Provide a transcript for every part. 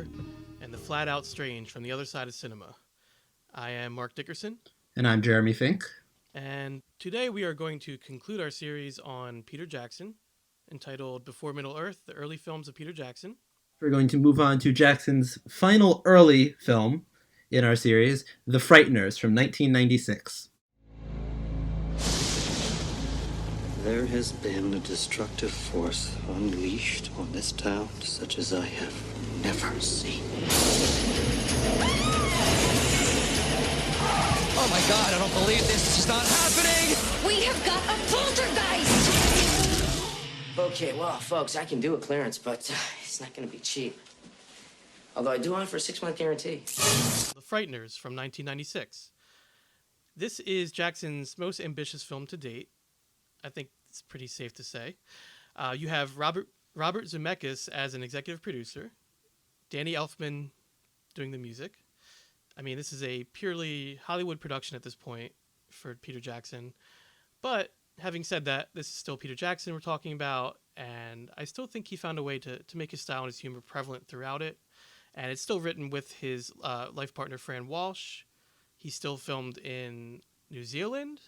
Chapter, and the flat out strange from the other side of cinema. I am Mark Dickerson, And I'm Jeremy Fink. and today we are going to conclude our series on Peter Jackson, entitled Before Middle Earth, the early films of Peter Jackson. We're going to move on to Jackson's final early film in our series, The Frighteners from 1996. There has been a destructive force unleashed on this town such as I have never seen. Oh my god, I don't believe this is not happening! We have got a poltergeist! Okay, well, folks, I can do a clearance, but it's not going to be cheap. Although I do offer a 6-month guarantee. The Frighteners from 1996. This is Jackson's most ambitious film to date. I think it's pretty safe to say. You have Robert Zemeckis as an executive producer, Danny Elfman doing the music. I mean, this is a purely Hollywood production at this point for Peter Jackson. But having said that, this is still Peter Jackson we're talking about, and I still think he found a way to make his style and his humor prevalent throughout it. And it's still written with his life partner, Fran Walsh. He still filmed in New Zealand,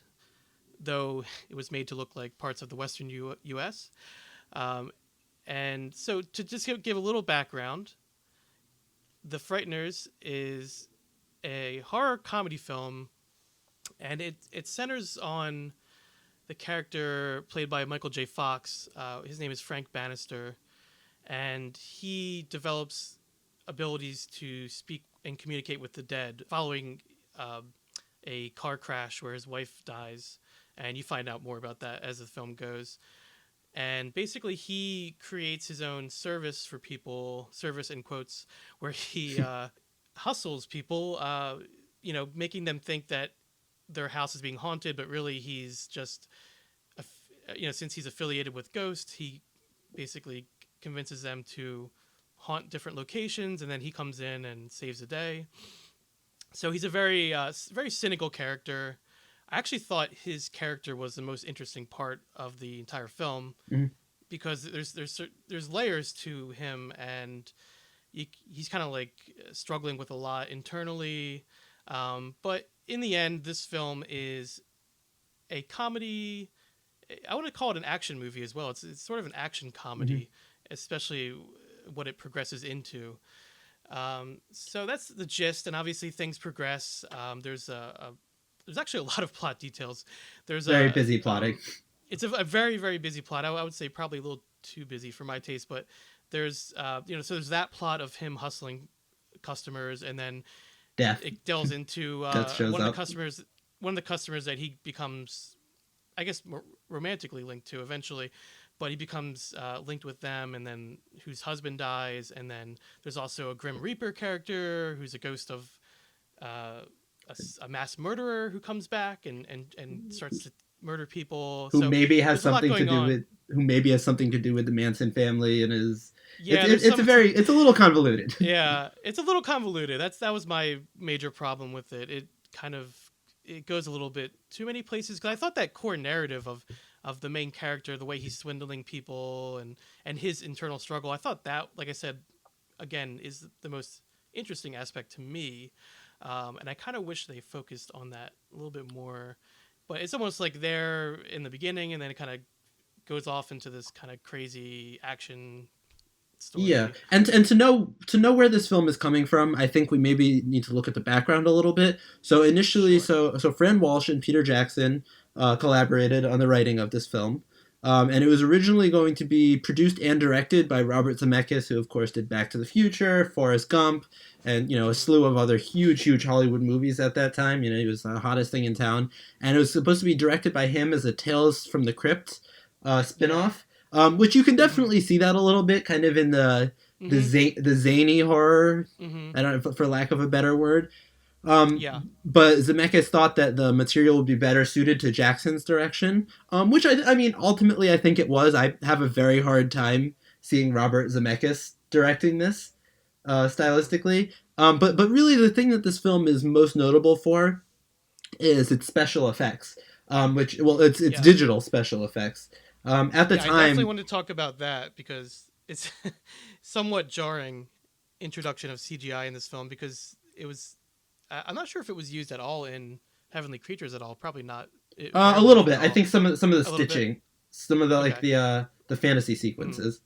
though it was made to look like parts of the Western U.S. And so to just give a little background, The Frighteners is a horror comedy film, and it centers on the character played by Michael J. Fox. His name is Frank Bannister, and he develops abilities to speak and communicate with the dead following a car crash where his wife dies. And you find out more about that as the film goes. And basically, he creates his own service for people, service in quotes, where he hustles people, making them think that their house is being haunted, but really he's just, since he's affiliated with ghosts, he basically convinces them to haunt different locations, and then he comes in and saves the day. So he's a very cynical character. I actually thought his character was the most interesting part of the entire film, because there's layers to him, and he's kind of like struggling with a lot internally. But in the end, this film is a comedy. I want to call it an action movie as well. It's sort of an action comedy, especially what it progresses into. So that's the gist, and obviously things progress. There's actually a lot of plot details. There's Very busy plotting. It's a very, very busy plot. I would say probably a little too busy for my taste, but there's, so there's that plot of him hustling customers, and then Death. it delves into one of the customers that he becomes, I guess, romantically linked to eventually, but he becomes linked with them, and then whose husband dies, and then there's also a Grim Reaper character who's a ghost of a mass murderer who comes back and starts to murder people. Who maybe has something to do with the Manson family and is. Yeah, it's a little convoluted. Yeah, it's a little convoluted. That was my major problem with it. It goes a little bit too many places, because I thought that core narrative of the main character, the way he's swindling people and his internal struggle, I thought that, like I said, again, is the most interesting aspect to me. And I kind of wish they focused on that a little bit more. But it's almost like they're in the beginning, and then it kind of goes off into this kind of crazy action story. Yeah, and to know where this film is coming from, I think we maybe need to look at the background a little bit. So initially, so Fran Walsh and Peter Jackson collaborated on the writing of this film. And it was originally going to be produced and directed by Robert Zemeckis, who of course did Back to the Future, Forrest Gump, and a slew of other huge Hollywood movies at that time. He was the hottest thing in town, and it was supposed to be directed by him as a Tales from the Crypt spinoff, which you can definitely see that a little bit, kind of in the zany horror, I don't know, for lack of a better word. But Zemeckis thought that the material would be better suited to Jackson's direction, which I mean, ultimately I think it was. I have a very hard time seeing Robert Zemeckis directing this stylistically. But really the thing that this film is most notable for is its special effects, it's digital special effects. At the time, I definitely want to talk about that, because it's somewhat jarring introduction of CGI in this film because it was. I'm not sure if it was used at all in Heavenly Creatures at all. Probably not. A little bit. I think some of the stitching, some of the like Okay. the fantasy sequences.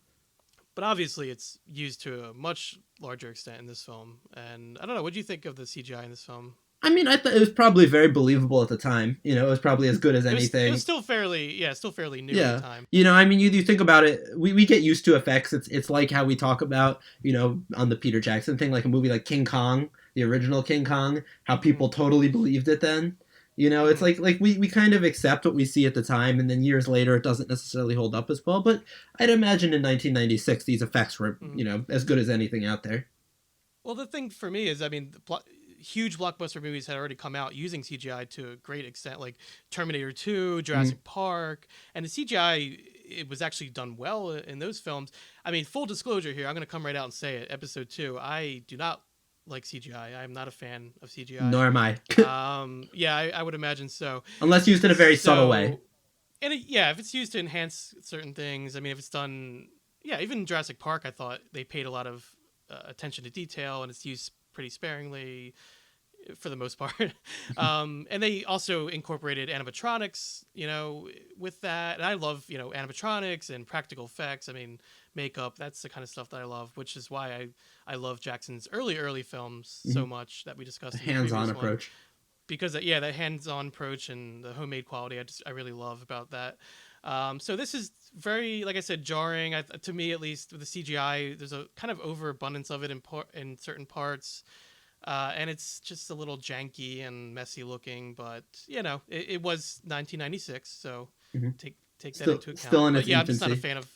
But obviously, it's used to a much larger extent in this film. And I don't know. What do you think of the CGI in this film? I mean, I thought it was probably very believable at the time. You know, it was probably as good as It anything. was still fairly new at Yeah. the time. You know, I mean, you think about it, we get used to effects. It's like how we talk about, you know, on the Peter Jackson thing, like a movie like King Kong, the original King Kong, how people totally believed it then. You know, it's like we kind of accept what we see at the time, and then years later it doesn't necessarily hold up as well. But I'd imagine in 1996 these effects were, you know, as good as anything out there. Well, the thing for me is, I mean, huge blockbuster movies had already come out using CGI to a great extent, like Terminator 2, Jurassic Park, and the CGI, it was actually done well in those films. I mean, full disclosure here, I'm going to come right out and say it. Episode 2, I do not like CGI. I'm not a fan of CGI. Nor am I. Yeah, I would imagine so. Unless used in a very subtle way. And yeah, if it's used to enhance certain things, I mean, if it's done, yeah, even Jurassic Park, I thought they paid a lot of attention to detail, and it's used pretty sparingly for the most part. And they also incorporated animatronics, you know, with that. And I love, you know, animatronics and practical effects. I mean, makeup, that's the kind of stuff that I love, which is why I love Jackson's early films so much that we discussed. Hands-on approach. Because, yeah, that hands-on approach and the homemade quality, I really love about that. So this is very, like I said, jarring. To me, at least, with the CGI, there's a kind of overabundance of it in certain parts. And it's just a little janky and messy looking, but you know, it was 1996, so take that into account. Still in its yeah, infancy. I'm just not a fan of.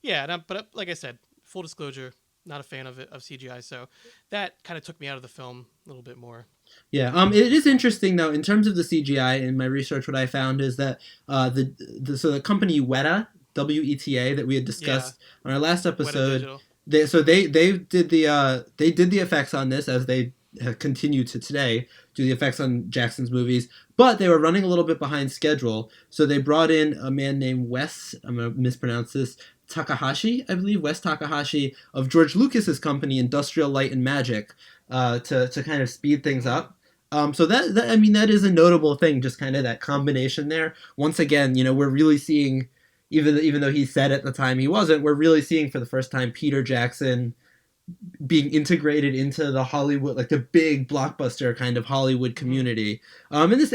Yeah, but like I said, full disclosure, not a fan of CGI, so that kind of took me out of the film a little bit more. Yeah, it is interesting though in terms of the CGI. In my research, what I found is that the company Weta, WETA, that we had discussed on our last episode, they did the effects on this as they have continued to today do the effects on Jackson's movies, but they were running a little bit behind schedule, so they brought in a man named Wes, I'm gonna mispronounce this, Takahashi, I believe, Wes Takahashi of George Lucas's company Industrial Light and Magic, to kind of speed things up. So that I mean, that is a notable thing, just kind of that combination there. Once again, you know, we're really seeing, even though he said at the time he wasn't, we're really seeing for the first time Peter Jackson being integrated into the Hollywood, like the big blockbuster kind of Hollywood community. This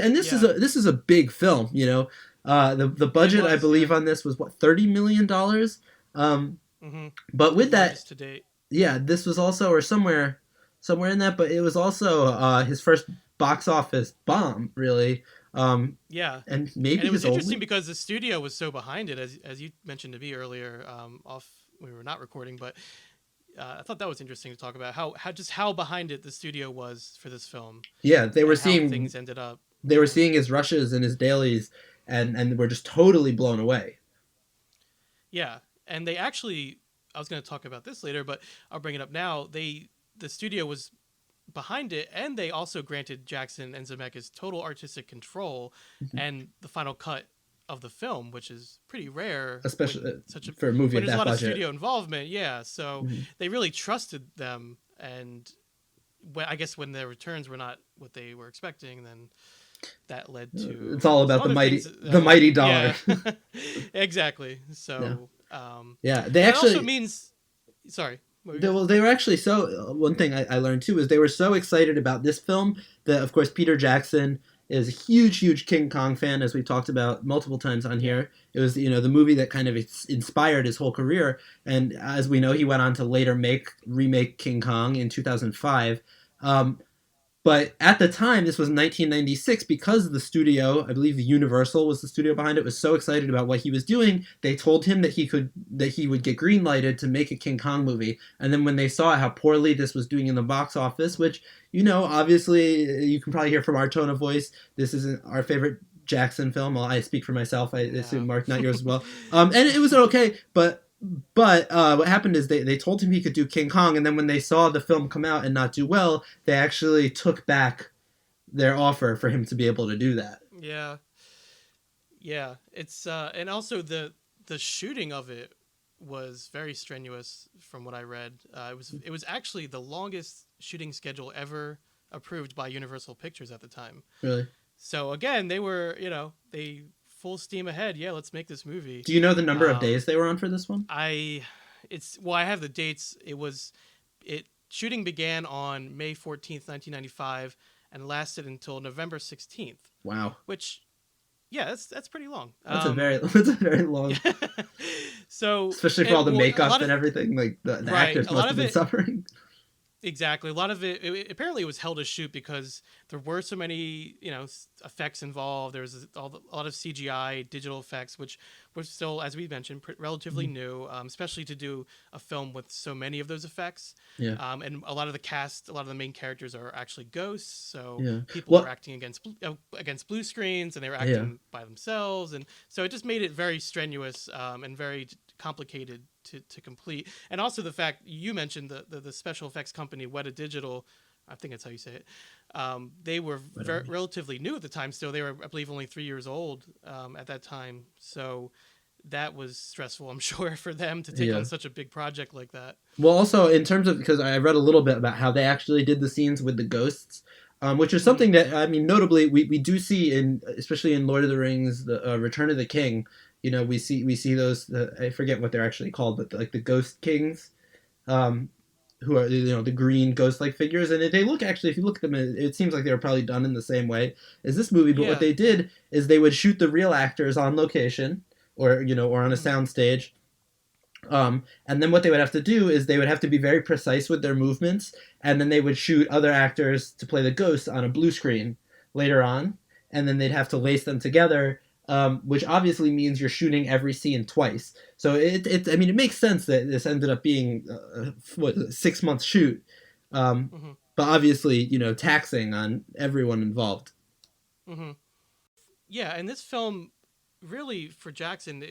is a big film, you know. The budget, I believe, on this was what, $30 million. But with that, to date. Yeah, this was also, or somewhere in that, but it was also his first box office bomb, really. Yeah, and maybe it was interesting because the studio was so behind it, as you mentioned to me earlier, off we were not recording, but I thought that was interesting to talk about how behind it the studio was for this film. Yeah, they were seeing things ended up. They were seeing his rushes and his dailies, and were just totally blown away. Yeah, and they actually, I was going to talk about this later, but I'll bring it up now. The studio was behind it, and they also granted Jackson and Zemeckis total artistic control and the final cut of the film, which is pretty rare, especially for a movie when of that budget. There's a lot of studio involvement, yeah. So they really trusted them, and I guess when their returns were not what they were expecting, then that led to it's all about the mighty dollar. Yeah. Exactly. So they actually also means. Sorry. They were actually so. One thing I learned too is they were so excited about this film that, of course, Peter Jackson is a huge King Kong fan, as we talked about multiple times on here. It was, you know, the movie that kind of inspired his whole career, and as we know, he went on to later remake King Kong in 2005. But at the time, this was 1996, because the studio, I believe Universal was the studio behind it, was so excited about what he was doing, they told him that he would get green-lighted to make a King Kong movie. And then when they saw how poorly this was doing in the box office, which, you know, obviously you can probably hear from our tone of voice, this isn't our favorite Jackson film. Well, I speak for myself. I assume, Mark, not yours as well. And it was okay, but what happened is they told him he could do King Kong, and then when they saw the film come out and not do well, they actually took back their offer for him to be able to do that. Yeah. It's and also the shooting of it was very strenuous from what I read. It was actually the longest shooting schedule ever approved by Universal Pictures at the time. Really? So again, they were, they full steam ahead. Yeah, let's make this movie. Do you know the number of days they were on for this one? I have the dates. Shooting began on May 14th, 1995 and lasted until November 16th. Wow. Which, yeah, that's pretty long. That's a very long. So especially for all the makeup and everything, like the right, actors must have been suffering. Exactly. A lot of it apparently it was held as shoot because there were so many, effects involved. There was a lot of CGI, digital effects, which were still, as we mentioned, relatively new, especially to do a film with so many of those effects. Yeah. And a lot of the cast, a lot of the main characters are actually ghosts. So people were acting against blue screens, and they were acting by themselves. And so it just made it very strenuous and very complicated to complete. And also the fact you mentioned the special effects company Weta Digital, I think that's how you say it, they were relatively new at the time still. They were, I believe, only 3 years old at that time, so that was stressful, I'm sure, for them to take on such a big project like that. Well, also in terms of, because I read a little bit about how they actually did the scenes with the ghosts, which is something that, I mean, notably we do see especially in Lord of the Rings, the Return of the King. We see those. I forget what they're actually called, but like the ghost kings, who are the green ghost-like figures, and they look, actually, if you look at them, it seems like they were probably done in the same way as this movie. But what they did is they would shoot the real actors on location, or on a sound stage. And then what they would have to do is they would have to be very precise with their movements, and then they would shoot other actors to play the ghosts on a blue screen later on, and then they'd have to lace them together. Which obviously means you're shooting every scene twice. So it makes sense that this ended up being a 6-month shoot, but obviously taxing on everyone involved. Mm-hmm. Yeah, and this film really, for Jackson,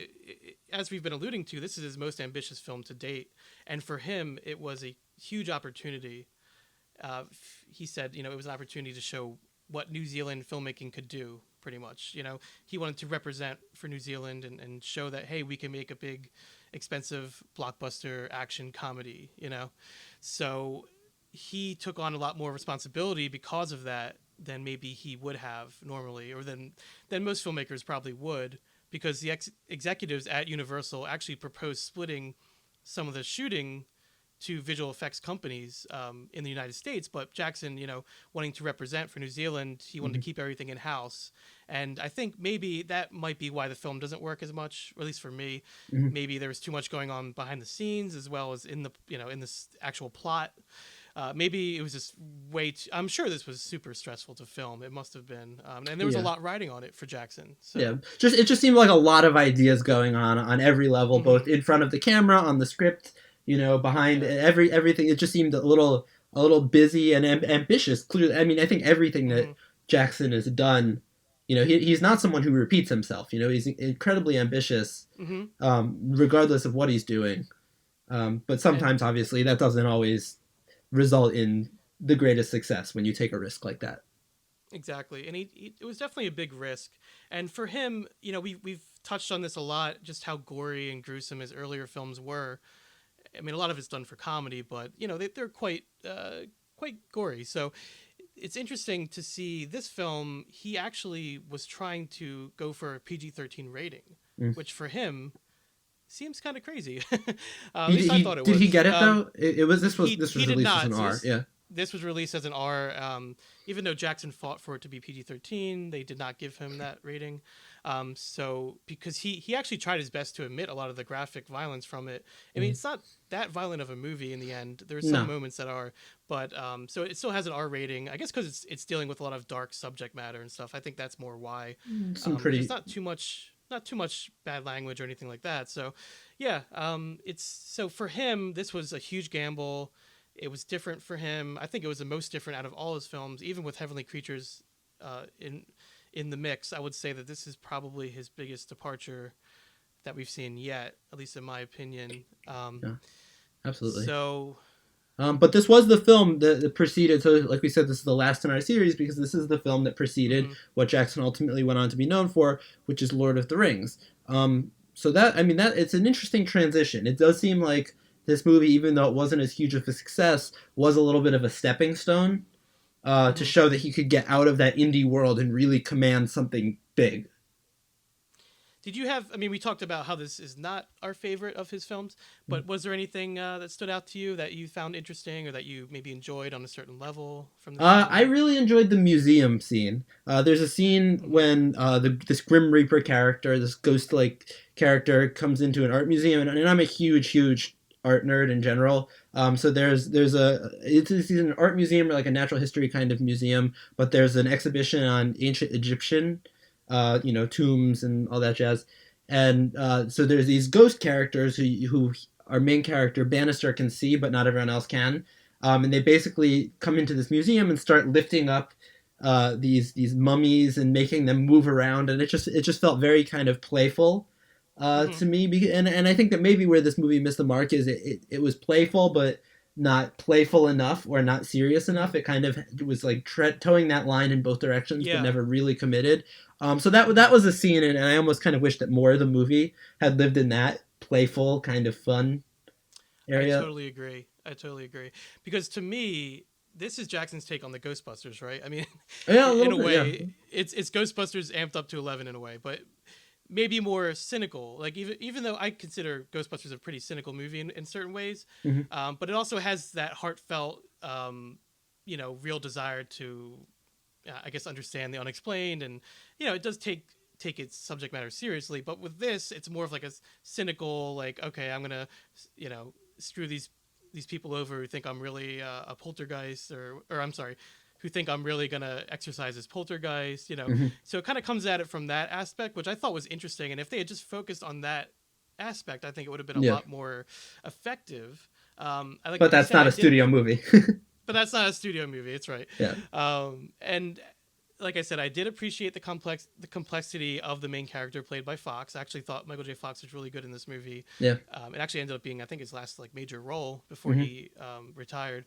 as we've been alluding to, this is his most ambitious film to date, and for him it was a huge opportunity. He said, it was an opportunity to show what New Zealand filmmaking could do. Pretty much, he wanted to represent for New Zealand and show that, hey, we can make a big, expensive blockbuster action comedy, So he took on a lot more responsibility because of that than maybe he would have normally, or than most filmmakers probably would, because the executives at Universal actually proposed splitting some of the shooting to visual effects companies in the United States, but Jackson, wanting to represent for New Zealand, he wanted to keep everything in-house. And I think maybe that might be why the film doesn't work as much, or at least for me. Maybe there was too much going on behind the scenes as well as in the, in this actual plot. Maybe it was just I'm sure this was super stressful to film. It must have been. And there was a lot riding on it for Jackson. So. Yeah, it just seemed like a lot of ideas going on every level, both in front of the camera, on the script, behind everything. It just seemed a little busy and ambitious. Clearly, I mean, I think everything that Jackson has done, he's not someone who repeats himself. He's incredibly ambitious, regardless of what he's doing. But sometimes, obviously, that doesn't always result in the greatest success when you take a risk like that. Exactly, and it was definitely a big risk. And for him, we've touched on this a lot, just how gory and gruesome his earlier films were. I mean, a lot of it's done for comedy, but they're quite gory. So it's interesting to see this film. He actually was trying to go for a PG-13 rating, which for him seems kind of crazy. At least I thought it was. Did he get it though? This was released as an R. Yeah. This was released as an R. Even though Jackson fought for it to be PG-13, they did not give him that rating. So because he actually tried his best to omit a lot of the graphic violence from it. I mean, it's not that violent of a movie in the end. There's some moments that are, but so it still has an R rating. I guess because it's dealing with a lot of dark subject matter and stuff. I think that's more why. There's not too much bad language or anything like that. So yeah, so for him, this was a huge gamble. It was different for him. I think it was the most different out of all his films, even with Heavenly Creatures in the mix. I would say that this is probably his biggest departure that we've seen yet, at least in my opinion. Yeah, absolutely. So, but this was the film that preceded. So, like we said, this is the last in our series because this is the film that preceded what Jackson ultimately went on to be known for, which is Lord of the Rings. So that, I mean, that it's an interesting transition. It does seem like this movie, even though it wasn't as huge of a success, was a little bit of a stepping stone to Mhm. show that he could get out of that indie world and really command something big. Did you have? I mean, we talked about how this is not our favorite of his films, but was there anything that stood out to you that you found interesting or that you maybe enjoyed on a certain level from this I movie? really enjoyed the museum scene. There's a scene Hmm. when this Grim Reaper character, this ghost-like character, comes into an art museum, and I'm a huge art nerd in general. So there's a it's an art museum or like a natural history kind of museum, but there's an exhibition on ancient Egyptian, tombs and all that jazz. And so there's these ghost characters who our main character Bannister can see, but not everyone else can. And they basically come into this museum and start lifting up these mummies and making them move around, and it just felt very kind of playful Hmm. to me. And I think that maybe where this movie missed the mark is it was playful, but not playful enough or not serious Hmm. enough. It kind of was like towing that line in both directions, but Yeah. never really committed. So that Hmm. that was a scene, and I almost kind of wish that more of the movie had lived in that playful kind of fun I area. totally agree. I totally agree. Because to me, this is Jackson's take on the Ghostbusters, right? I mean, Yeah, a in little a bit. Yeah. way, it's Ghostbusters amped up to 11 in a way, but maybe more cynical. Like even though I consider Ghostbusters a pretty cynical movie in certain ways, Hmm. but it also has that heartfelt, real desire to, I guess, understand the unexplained, and it does take its subject matter seriously. But with this, it's more of like a cynical, like, okay, I'm gonna, screw these people over who think I'm really a poltergeist, or I'm sorry, who think I'm really gonna exercise as poltergeist. Hmm. So it kind of comes at it from that aspect, which I thought was interesting. And if they had just focused on that aspect, I think it would have been a Yeah. lot more effective. I like But you that's said, not I a did, studio movie. but that's not a studio movie. It's right. Yeah. And like I said, I did appreciate the complexity of the main character played by Fox. I actually thought Michael J. Fox was really good in this movie. Yeah. It actually ended up being, I think, his last like major role before Hmm. he retired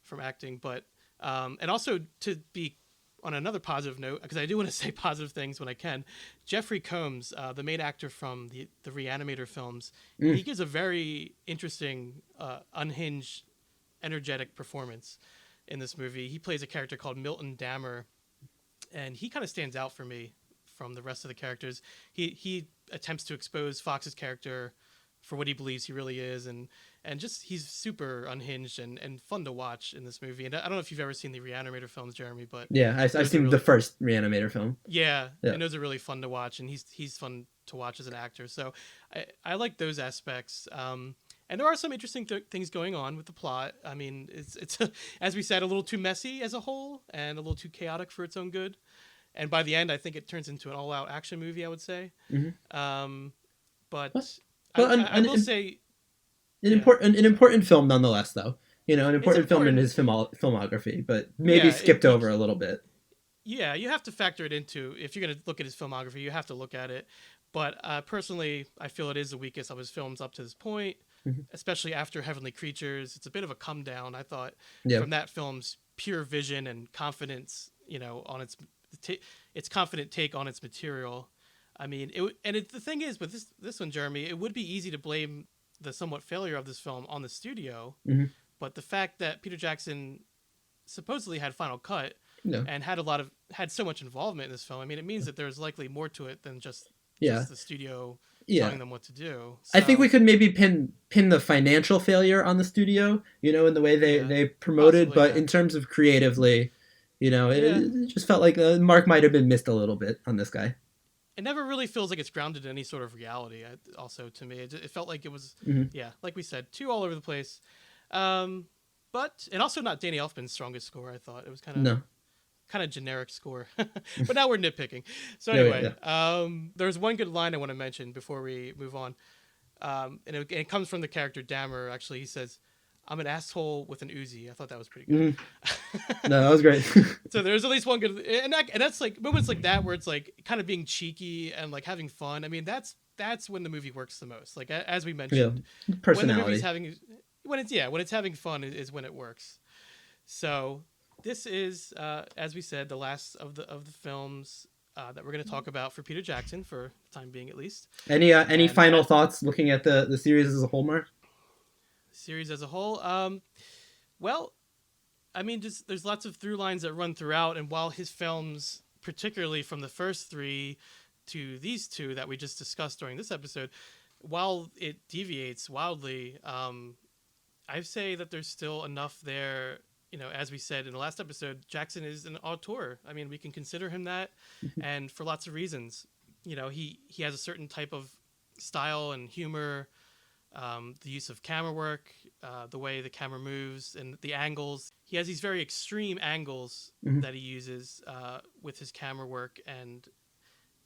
from acting. But and also to be on another positive note, because I do want to say positive things when I can. Jeffrey Combs, the main actor from the Reanimator films, he Mm. gives a very interesting, unhinged, energetic performance in this movie. He plays a character called Milton Dammer, and he kind of stands out for me from the rest of the characters. He attempts to expose Fox's character for what he believes he really is, and just he's super unhinged and fun to watch in this movie. And I don't know if you've ever seen the Reanimator films, Jeremy, but Yeah, I've those are seen the really first Reanimator film. yeah, Yeah. and those are really fun to watch, and he's fun to watch as an actor. So I like those aspects. And there are some interesting things going on with the plot. I mean, it's as we said, a little too messy as a whole, and a little too chaotic for its own good. And by the end, I think it turns into an all-out action movie. I would say, Hmm. um, Well, but well, I will say, an yeah, important film nonetheless, though. An it's important film in important. his filmography, but maybe Yeah, skipped over a little bit. yeah, you have to factor it into if you're going to look at his filmography. You have to look at it. But personally, I feel it is the weakest of his films up to this point, Hmm. especially after Heavenly Creatures. It's a bit of a come down, I thought, Yeah. from that film's pure vision and confidence, on its confident take on its material. I mean, the thing is with this one, Jeremy, it would be easy to blame the somewhat failure of this film on the studio, Hmm. but the fact that Peter Jackson supposedly had final cut No. and had so much involvement in this film. I mean, it means that there's likely more to it than just Yeah. the studio Yeah. telling them what to do. I think we So could maybe pin the financial failure on the studio, in the way yeah, they promoted, possibly, but yeah, in terms of creatively, yeah. it just felt like Mark might have been missed a little bit on this guy. It never really feels like it's grounded in any sort of reality. Also, to me, it felt like it was, Hmm. yeah, like we said, too all over the place. Um, but and also not Danny Elfman's strongest score. I thought it was No. kind of generic score. But now we're nitpicking. So Yeah, yeah, anyway, yeah. there's one good line I want to mention before we move on. And it comes from the character Dammer. Actually, he says, "I'm an asshole with an Uzi." I thought that was pretty good. Mhm. No, that was great. So there's at least one good, and that's like moments like that where it's like kind of being cheeky and like having fun. I mean, that's when the movie works the most. Like as we Yeah. mentioned, when the movie's Personality. having when it's having fun is when it works. So this is, as we said, the last of the films. that we're going to talk about for Peter Jackson, for the time being at least. Any final thoughts looking at the series as a whole, Mark? Series as a whole? Well, I mean, just there's lots of through lines that run throughout, and while his films, particularly from the first three to these two that we just discussed during this episode, while it deviates wildly, I say that there's still enough there. You know, as we said in the last episode, Jackson is an auteur. I mean, we can consider him that, and for lots of reasons. You know, he has a certain type of style and humor, the use of camera work, the way the camera moves, and the angles. He has these very extreme angles that he uses with his camera work, and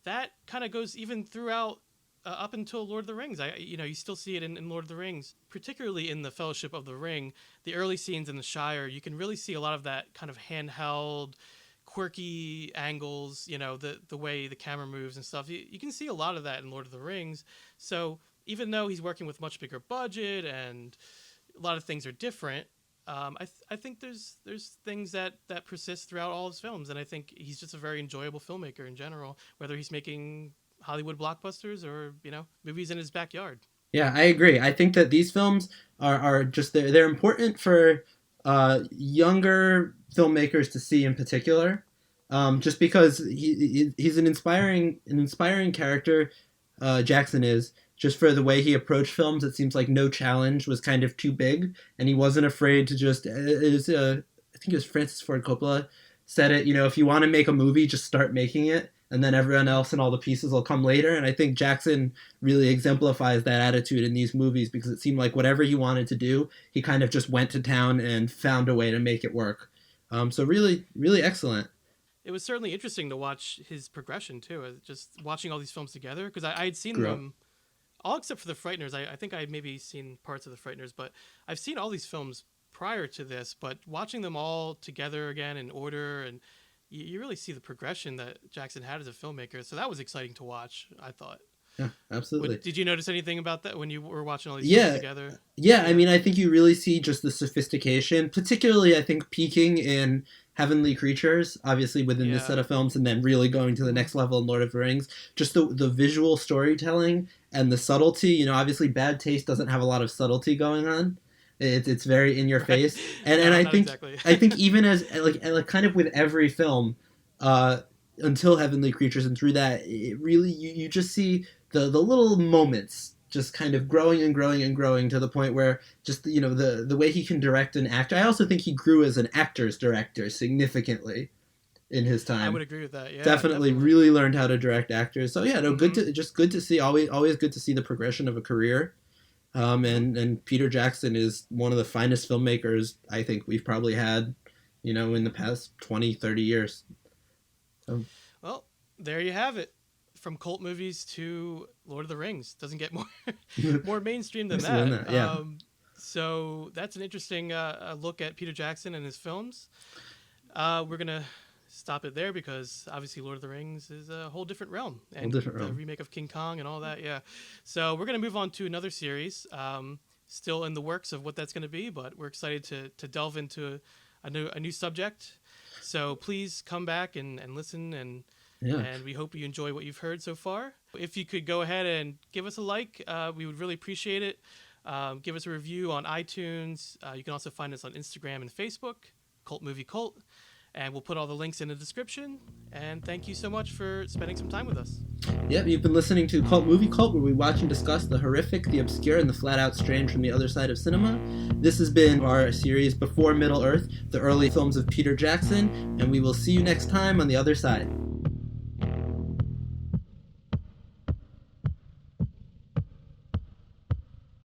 that kind of goes even throughout up until Lord of the Rings. You still see it in Lord of the Rings, particularly in the Fellowship of the Ring. The early scenes in the Shire, you can really see a lot of that kind of handheld, quirky angles. You know, the way the camera moves and stuff. You can see a lot of that in Lord of the Rings. So even though he's working with much bigger budget and a lot of things are different, I think there's things that persist throughout all his films, and I think he's just a very enjoyable filmmaker in general, whether he's making Hollywood blockbusters or, movies in his backyard. Yeah, I agree. I think that these films are just, they're important for younger filmmakers to see in particular, just because he's an inspiring character. Jackson is, just for the way he approached films. It seems like no challenge was kind of too big, and he wasn't afraid to just. I think it was Francis Ford Coppola said it. If you want to make a movie, just start making it, and then everyone else and all the pieces will come later. And I think Jackson really exemplifies that attitude in these movies, because it seemed like whatever he wanted to do, he kind of just went to town and found a way to make it work. So really, really excellent. It was certainly interesting to watch his progression too, just watching all these films together, because I had seen them all except for the Frighteners. I think I had maybe seen parts of the Frighteners, but I've seen all these films prior to this, but watching them all together again in order, and you really see the progression that Jackson had as a filmmaker. So that was exciting to watch, I thought. Yeah, absolutely. Did you notice anything about that when you were watching all these films together? Yeah, I mean, I think you really see just the sophistication, particularly, I think, peaking in Heavenly Creatures, obviously within this set of films, and then really going to the next level in Lord of the Rings. Just the visual storytelling and the subtlety. Obviously Bad Taste doesn't have a lot of subtlety going on. It's very in your face, and I think exactly. I think even as like kind of with every film, until Heavenly Creatures, and through that, it really you just see the little moments just kind of growing and growing and growing to the point where just the way he can direct an actor. I also think he grew as an actor's director significantly in his time. I would agree with that. Yeah, definitely really learned how to direct actors. So yeah, good to see. Always good to see the progression of a career. And Peter Jackson is one of the finest filmmakers I think we've probably had, in the past 20, 30 years. So. Well, there you have it. From cult movies to Lord of the Rings. Doesn't get more mainstream than that. Yeah. So that's an interesting look at Peter Jackson and his films. We're going to stop it there, because obviously Lord of the Rings is a whole different realm. And the remake of King Kong and all that, yeah. So we're going to move on to another series. Still in the works of what that's going to be, but we're excited to delve into a new subject. So please come back and listen, and we hope you enjoy what you've heard so far. If you could go ahead and give us a like, we would really appreciate it. Give us a review on iTunes. You can also find us on Instagram and Facebook, Cult Movie Cult. And we'll put all the links in the description. And thank you so much for spending some time with us. Yep, you've been listening to Cult Movie Cult, where we watch and discuss the horrific, the obscure, and the flat-out strange from the other side of cinema. This has been our series Before Middle Earth, the early films of Peter Jackson, and we will see you next time on the other side.